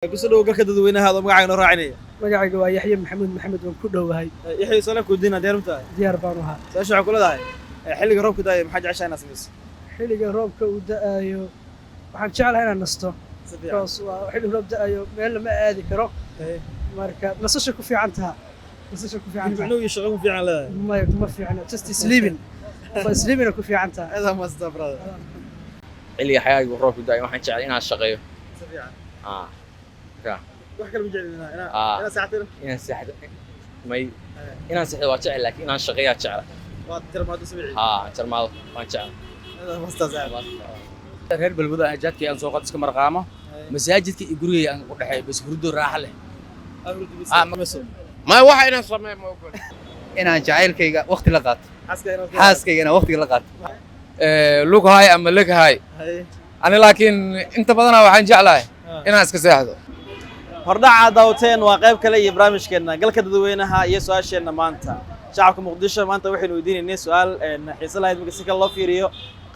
kusoo galka dadweynaha aad magacayna raacinaya magacayga waa Yaxye Maxamed waan ku dhowahay Yaxye sala ku diina deermta diyaar baan u ahaa saasha ku leedahay xilliga roobka daay maxaa jeceshaa inaad samayso xilliga roobka uu da'ayo waxaan jeclahay inaan nasto taas waa xilliga roob da'ayo meel lama aadi karo marka nasasho ku fiican tahay inuu shaqo ku fiican leedahay kuma fiicna just sleeping ku fiican tahay adaa ma staa brother xilliga xagaaga roobka daay waxaan jeclahay inaan shaqeeyo wax kale ma jeclina ina saacadina inaan saxdo waa jecel laakiin inaan shaqeeyo jecel waa tirmaado sabiici jarmaado waan jecel adaa ma staa saacad reer balwada ajaadkii aan soo qad iska marqaamo masaajidka iyo gurigay aan ku dhaxay bas hurdo raaxo leh ما waxa inaan sameeyo ma ogol inaan jacaylkayga waqti la qaato xaaskaygana waqtiga la qaato lughay ama leghay ani laakiin inta badan waxaan jeclahay inaan iska seexdo hordhaca dawteen waa qayb kale iyo barnaamijkeena galka dadweynaha iyo su'aasheena maanta shacabka muqdisho maanta waxaynu weydiinaynaa su'aal xiiso lahayd marka si kale loo fiiriyo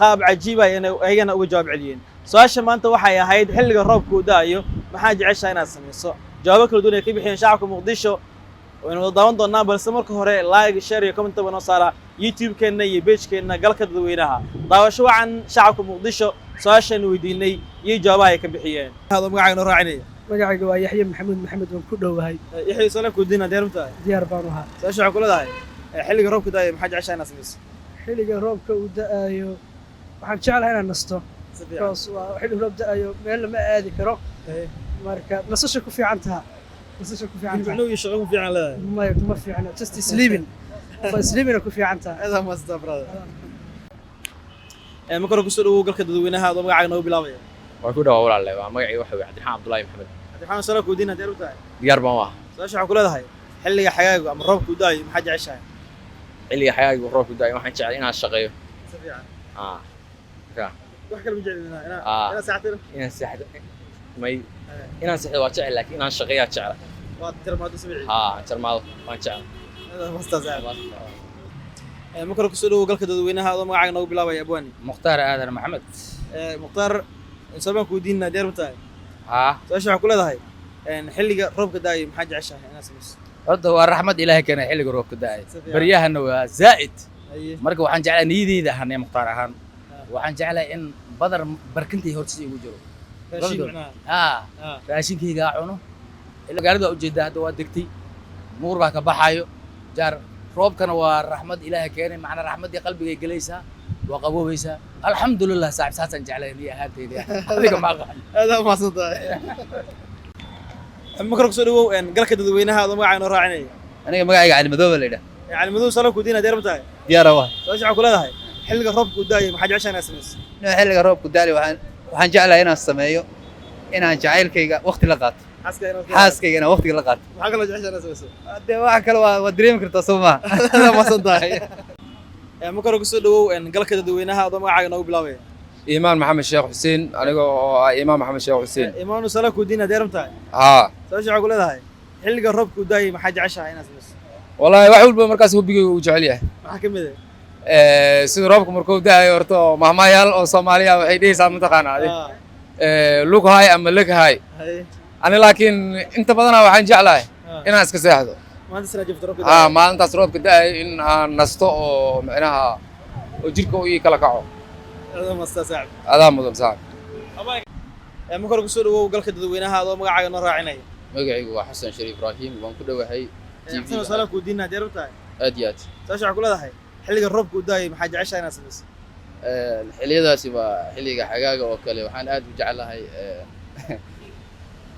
qaab cajiib ah inay ayagana uga jawaab celiyeen su'aasha maanta waxay ahayd xilliga roobka uu da'ayo maxaa jeceshaa inaad samayso jawaabo kala duwan ay ka bixiyeen shacabka muqdisho waynu wada daawan doonaa balse marka hore like share iyo comment noo saara YouTube-keena iyo page-keena galka dadweynaha daawasho wacan shacabka muqdisho su'aashan weydiinay iyo jawaabaha ay ka bixiyeen hada magacayna raacinaya magacayga waa Yaxye Maxamed waan ku dhowahay Yaxye sala ku diina deermta diyaar baan u ahaa saasha ku leedahay xilliga roobka daay maxaa jeceshaa inaad samayso xilliga roobka uu da'ayo waxaan jeclahay inaan nasto taas waa xilliga roob da'ayo meel lama aadi karo marka nasasho ku fiican tahay inuu shaqo ku fiican leedahay kuma fiicna just sleeping ku fiican tahay adaa ma staa brother marka hore kusoo dhawow galka dadweynaha aad magacayna u bilaabaya waan ku dhawahay walaalle waa magacii waxa weeye Cabdiraxmaan Abdullaahi Maxamed Cabdiraxmaan sala ku diina deermta diyaar baan u ahaa saasha ku leedahay xilliga xagaaga ama roobka uu da'ayo maxaa jeceshaa xilliga xagaaga roobka daay waxaan jeclahay inaan shaqeeyo wax kale ma jeclina ina saacadina inaan saxdo waa jecel laakiin inaan shaqeeyo jecel waa tirmaado sabiici jarmaado waan jecel adaa ma staa saacad marka hore kusoo dhawow galka dadweynaha aad magacayna u bilaabaya abwaani mukhtaar aadan maxamed mukhtaar sabaan ku diinna deermta saasha ku leedahay xilliga roobka da'ayo maxaa jeceshaa inaad samayso horta waa raxmad ilaahay keenay xilliga roobka da'ay baryahana waa zaa'id marka waxaan jeclahay niyadeyda ahaan mukhtaar ahaan waxaan jeclahay in badar barkintay hortiisa igu jiro raashinkayga cuno magaalada waa ujeedaa hadda waa degtay nuur baa ka baxayo jaar roobkana waa raxmad ilaahay keenay macna raxmadii qalbigay gelaysaa waa qaboobaysaa alxamdulillah saaxib saasan jeclahay niyo ahaantayda adiga ma aqaan adaa ma santahay marka hore kusoo dhawow galka dadweynaha aad magacayna raacinaya aniga magacayga cali madooba la yidhaah cali madow sala ku diina deermta diyaar waa saasha ku leedahay xilliga roobka uu da'ayo maxaa jeceshaa inaad samayso xilliga roobka daali waxaan jeclahay inaan sameeyo inaan jacaylkayga waqti la qaato xaaskaygana waqtiga la qaato maxaa kaloo jeceshaa inaad samayso dee waxa kale waa dareemi kartaa soo maha adaa ma santahay marka hore kusoo dhawow galka dadweynaha aad magacayna u bilaabaya iimaan maxamed sheekh xuseen aniga oo ah iimaan maxamed sheekh xuseen iimaanu sala ku diina deermta saasha ku leedahay xilliga roobka uu da'ayo maxaa jeceshaa inaad samayso wallahi wax walba markaas hubigayga uu jecel yahay maxaa ka mid sida roobka markuu da'ayo horta mahmayaal oo Soomaaliya waxay dhehaysaa mataqaanaa lughay ama leghay ani laakiin inta badan waxaan jeclahay inaan iska seexdo maalintaas roobka da'ayo in aan nasto oo macnaha oo jirka uu kala kaco adaa mudan saaxib marka hore kusoo dhawow galka dadweynaha aad magacayna raacinaya magacaygu waa Xasan Shariif Ibraahim waan ku dhawahay TV sala ku diina deermta aad iyo aad saasha ku leedahay xilliga roobka uu da'ayo maxaa jeceshaa inaad samayso xilliyadaasi waa xilliga xagaaga oo kale waxaan aad u jeclahay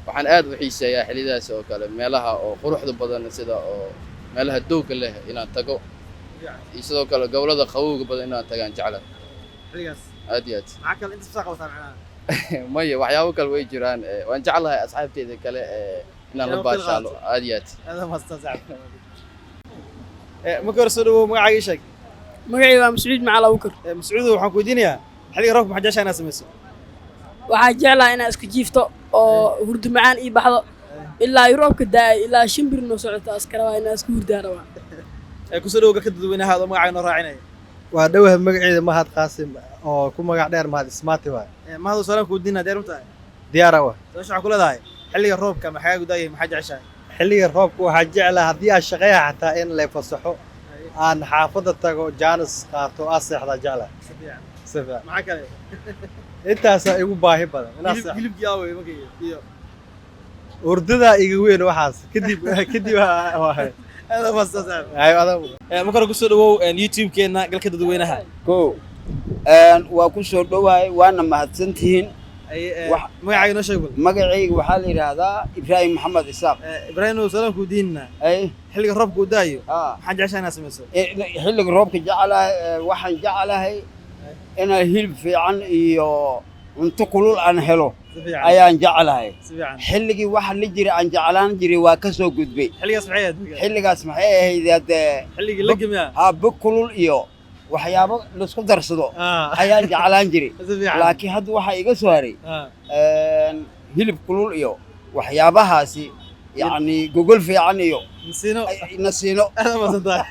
waxaan aad u xiiseeyaa xilliyadaasi oo kale meelaha oo quruxda badan sida oo meelaha doogga leh inaan tago iyo sidoo kale gobolada qabowga badan inaan tagaan jeclahay xilligaas aad iyo aad maxaa kale inta fasax wataan macnaha maya waxyaabo kale way jiraan waan jeclahay asxaabteyda kale inaan la baashaalo aad iyo aad adaa ma staa saacad marka hore soo dhawow magacaaga sheeg magacayga waa Mascuud Macal Abukar Mascuud waxaan ku weydiinayaa xilliga roobka maxaa jeceshaa inaad samayso waxaan jeclahay inaan iska jiifto oo hurdo macaan ii baxdo ilaa roobka da'ay ilaa shimbir noo socoto askara waa inaan iska hurdaa rabaa kusoo dhawow galka dadweynaha aad magacayna raacinaya waa dhawaha magaceeda Mahad Qaasim oo ku magac dheer Mahad Ismaati waay mahad sala ku diina deermta diyaar waa saasha ku leedahay xilliga roobka maxaa gudaayay maxaa jeceshahay xilliga roobka waxaa jeclaa haddii aan shaqeeya xataa in la fasaxo aan xaafadda tago jaanis qaato aan seexdaa jeclaa si fiican si fiican maxaa kale intaasaa igu baahi badan inaan seexdo hilibkii aaway markii iyo urdadaa iga weyn waxaas kadib aad ma saasan ayo adag marka hore kusoo dhawow youtube-keena galka dadweynaha ko waa ku soo dhowahay waana mahadsantihiin magacaaga noo sheeg bal magacayga waxaa la yidhaahdaa ibraahim maxamed isaaq ibraahim salaamku diinna ay xilliga roobka uu daayo aa maxaa jeceshahay inaad samayso xilliga roobka jecelahay waxaan jecelahay inaan hilib fiican iyo cunto kulul aan helo si fiican ayaan jecelahay si fiican xilligii waxa la jira aan jeclaan jiray waa ka soo gudbay xilligaas maxay ahayd xilligaas maxay ahayd hadee xilligii la gamiya haa bog kulul iyo waxyaabo laisku darsado ayaan jeclaan jiray si fiican laakiin hadda waxaa iga soo haray hilib kulul iyo waxyaabahaasi yacni gogol fiican iyo nasiino nasiino aad ma saasan